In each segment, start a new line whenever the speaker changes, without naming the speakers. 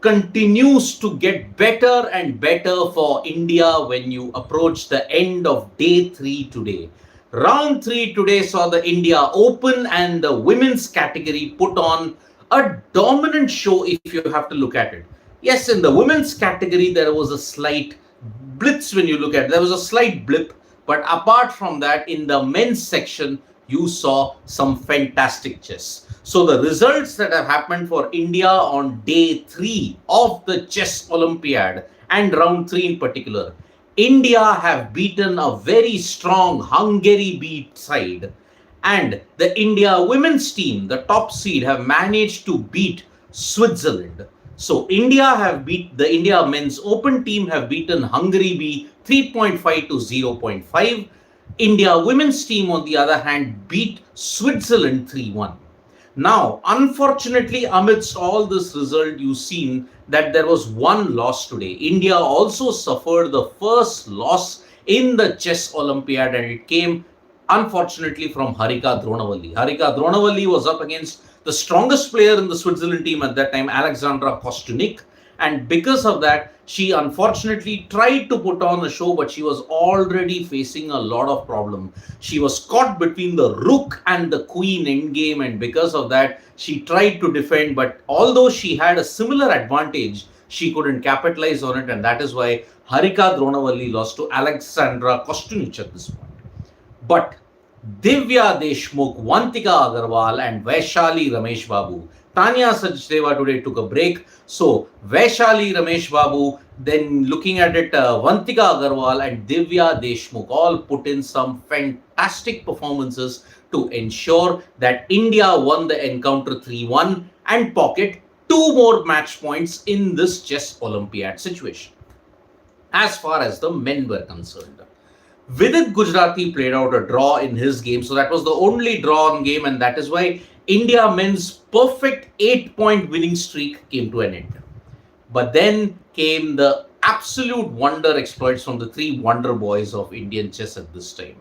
continues to get better and better for India when you approach the end of day 3 today. Round 3 today saw the India Open and the women's category put on a dominant show if you have to look at it. Yes, in the women's category, there was a slight blitz when you look at it. There was a slight blip, but apart from that, in the men's section, you saw some fantastic chess. So the results that have happened for India on day 3 of the chess Olympiad and round 3 in particular, India have beaten a very strong Hungary beat side, and the India women's team, the top seed, have managed to beat Switzerland. So the India men's open team have beaten Hungary B 3.5 to 0.5. India women's team, on the other hand, beat Switzerland 3-1. Now, unfortunately, amidst all this result, you've seen that there was one loss today. India also suffered the first loss in the chess Olympiad, and it came, unfortunately, from Harika Dronavalli. Harika Dronavalli was up against the strongest player in the Switzerland team at that time, Alexandra Kostyuk, and because of that, she unfortunately tried to put on a show, but she was already facing a lot of problem. She was caught between the rook and the queen endgame, and because of that, she tried to defend, but although she had a similar advantage, she couldn't capitalize on it, and that is why Harika Dronavalli lost to Alexandra Kostyuk at this point. But Divya Deshmukh, Vantika Agarwal and Vaishali Ramesh Babu, Tanya Sachdeva today took a break. So Vaishali Ramesh Babu, then looking at it, Vantika Agarwal and Divya Deshmukh all put in some fantastic performances to ensure that India won the encounter 3-1 and pocket 2 more match points in this chess Olympiad situation. As far as the men were concerned, Vidit Gujarati played out a draw in his game, so that was the only drawn game, and that is why India men's perfect 8-point winning streak came to an end. But then came the absolute wonder exploits from the 3 wonder boys of Indian chess at this time: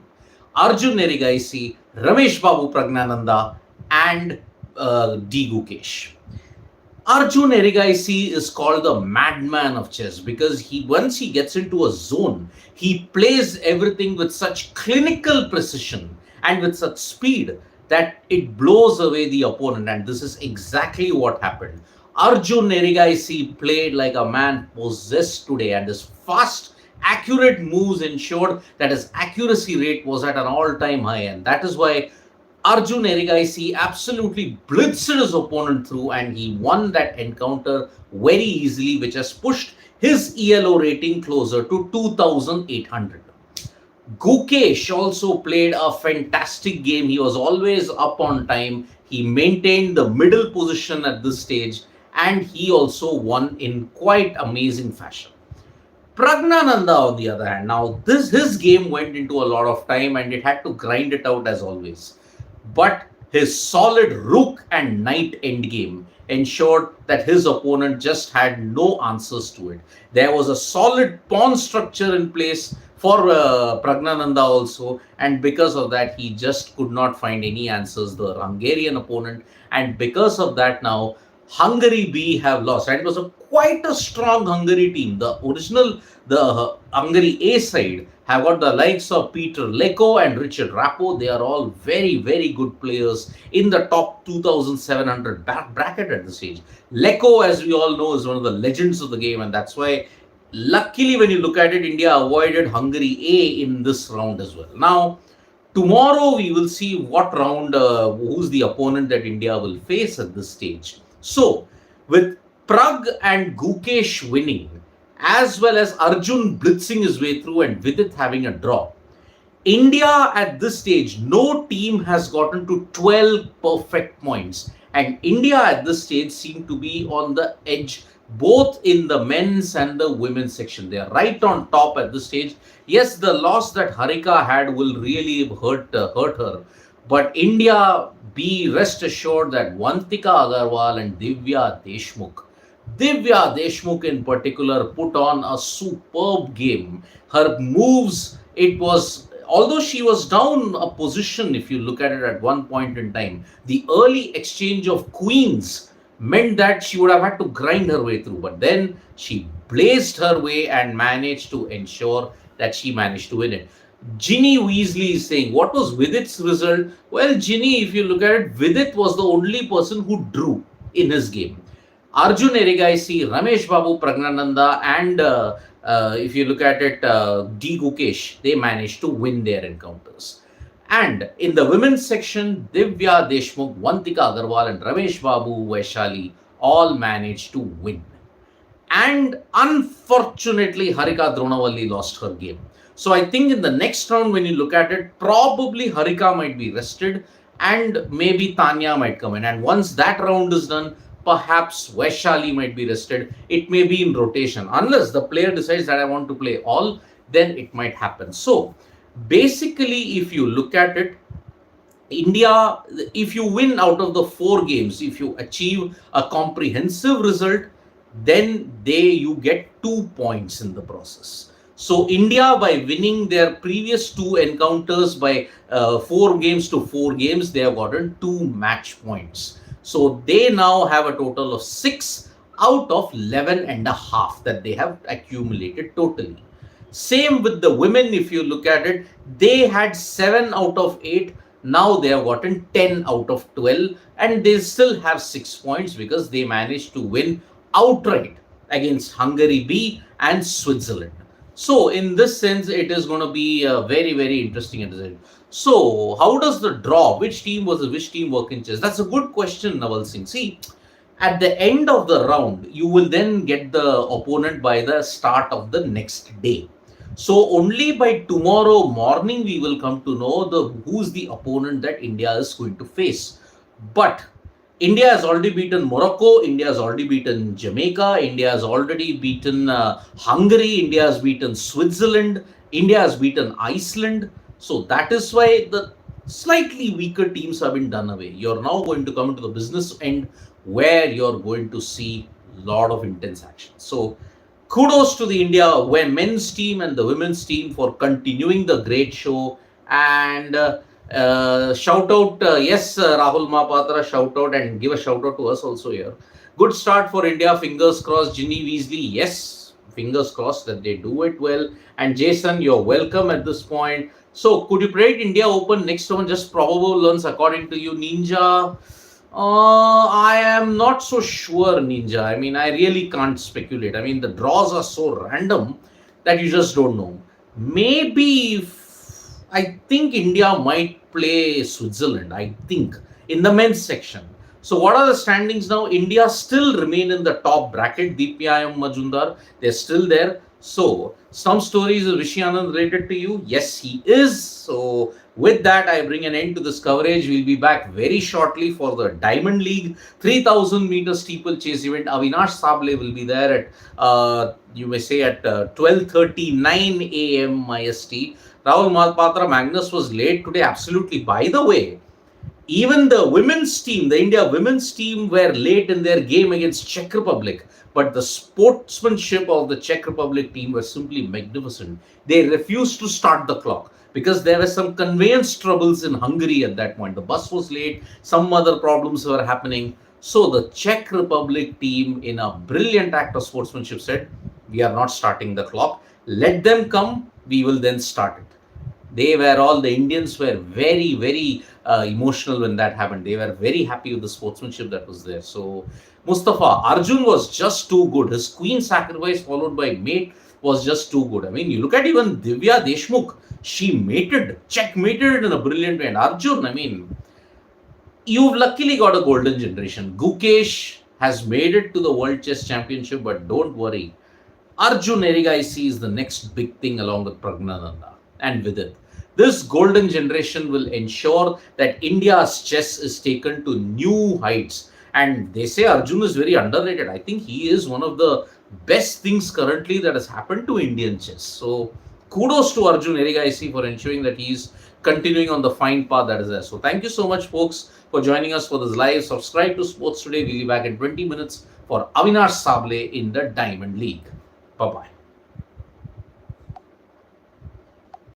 Arjun Erigaisi, Ramesh Babu Pragnananda, and D. Gukesh. Arjun Erigaisi is called the madman of chess because once he gets into a zone, he plays everything with such clinical precision and with such speed that it blows away the opponent, and this is exactly what happened. Arjun Erigaisi played like a man possessed today, and his fast, accurate moves ensured that his accuracy rate was at an all-time high, and that is why Arjun Erigaisi absolutely blitzed his opponent through, and he won that encounter very easily, which has pushed his ELO rating closer to 2,800. Gukesh also played a fantastic game. He was always up on time. He maintained the middle position at this stage, and he also won in quite amazing fashion. Pragnananda, on the other hand, now his game went into a lot of time and it had to grind it out as always. But his solid rook and knight endgame ensured that his opponent just had no answers to it. There was a solid pawn structure in place for Pragnananda also, and because of that, he just could not find any answers, the Hungarian opponent, and because of that, now Hungary B have lost, and it was quite a strong Hungary team. The Hungary A side have got the likes of Peter Leko and Richard Rappo. They are all very, very good players in the top 2,700 bracket at this stage. Leko, as we all know, is one of the legends of the game, and that's why, luckily, when you look at it, India avoided Hungary A in this round as well. Now, tomorrow we will see what round, who's the opponent that India will face at this stage. So, with Pragg and Gukesh winning, as well as Arjun blitzing his way through and Vidit having a draw, India at this stage, no team has gotten to 12 perfect points. And India at this stage seem to be on the edge, both in the men's and the women's section. They are right on top at this stage. Yes, the loss that Harika had will really hurt her. But India, be rest assured that Vantika Agarwal and Divya Deshmukh in particular put on a superb game. Her moves, it was, although she was down a position, if you look at it at one point in time, the early exchange of queens meant that she would have had to grind her way through. But then she blazed her way and managed to ensure that she managed to win it. Ginny Weasley is saying, what was Vidit's result? Well, Ginny, if you look at it, Vidit was the only person who drew in his game. Arjun Erigaisi, Ramesh Babu Pragnananda, and if you look at it, GUKESH, they managed to win their encounters. And in the women's section, Divya Deshmukh, Vantika Agarwal, and Ramesh Babu Vaishali all managed to win. And unfortunately, Harika Dronavalli lost her game. So I think in the next round, when you look at it, probably Harika might be rested and maybe Tanya might come in. And once that round is done, perhaps Vaishali might be rested. It may be in rotation. Unless the player decides that I want to play all, then it might happen. So basically, if you look at it, India, if you win out of the 4 games, if you achieve a comprehensive result, then you get 2 points in the process. So India, by winning their previous 2 encounters by 4 games to 4 games, they have gotten 2 match points. So they now have a total of 6 out of 11 and a half that they have accumulated totally. Same with the women, if you look at it, they had 7 out of 8. Now they have gotten 10 out of 12 and they still have 6 points because they managed to win outright against Hungary B and Switzerland. So in this sense, it is going to be a very, very interesting decision. So how does the draw, which team versus which team work in chess? That's a good question, Naval Singh. See, at the end of the round, you will then get the opponent by the start of the next day. So only by tomorrow morning, we will come to know who's the opponent that India is going to face. But India has already beaten Morocco, India has already beaten Jamaica, India has already beaten Hungary, India has beaten Switzerland, India has beaten Iceland. So that is why the slightly weaker teams have been done away. You're now going to come into the business end where you're going to see a lot of intense action. So kudos to the India men's team and the women's team for continuing the great show. And shout out, yes, Rahul Mahapatra, shout out and give a shout out to us also here. Good start for India, fingers crossed. Ginny Weasley, yes, fingers crossed that they do it well. And Jason, you're welcome at this point. So could you predict India Open next one? Just probable runs according to you, Ninja. I am not so sure, Ninja. I mean, I really can't speculate. I mean, the draws are so random that you just don't know. Maybe I think India might play Switzerland, I think, in the men's section. So what are the standings now? India still remain in the top bracket. Deepyayam Majumdar, they're still there. So some stories of Rishi Anand related to you. Yes, he is. So with that, I bring an end to this coverage. We'll be back very shortly for the Diamond League 3000 meter steeplechase event. Avinash Sable will be there at, you may say, at 12:39 a.m. IST. Rahul Mahapatra, Magnus was late today. Absolutely. By the way, even the women's team, the India women's team, were late in their game against Czech Republic. But the sportsmanship of the Czech Republic team was simply magnificent. They refused to start the clock because there were some conveyance troubles in Hungary at that point. The bus was late, some other problems were happening. So the Czech Republic team, in a brilliant act of sportsmanship, said, we are not starting the clock. Let them come, we will then start it. They were all, the Indians were very, very emotional when that happened. They were very happy with the sportsmanship that was there. So Mustafa, Arjun was just too good. His queen sacrifice followed by mate was just too good. I mean, you look at even Divya Deshmukh, she checkmated in a brilliant way. And Arjun, I mean, you've luckily got a golden generation. Gukesh has made it to the World Chess Championship, but don't worry. Arjun Erigaisi is the next big thing along with Pragnananda. And with it, this golden generation will ensure that India's chess is taken to new heights. And they say Arjun is very underrated. I think he is one of the best things currently that has happened to Indian chess. So kudos to Arjun Erigaisi for ensuring that he's continuing on the fine path that is there. So thank you so much, folks, for joining us for this live. Subscribe to Sports Today. We'll be back in 20 minutes for Avinash Sable in the Diamond League. Bye-bye.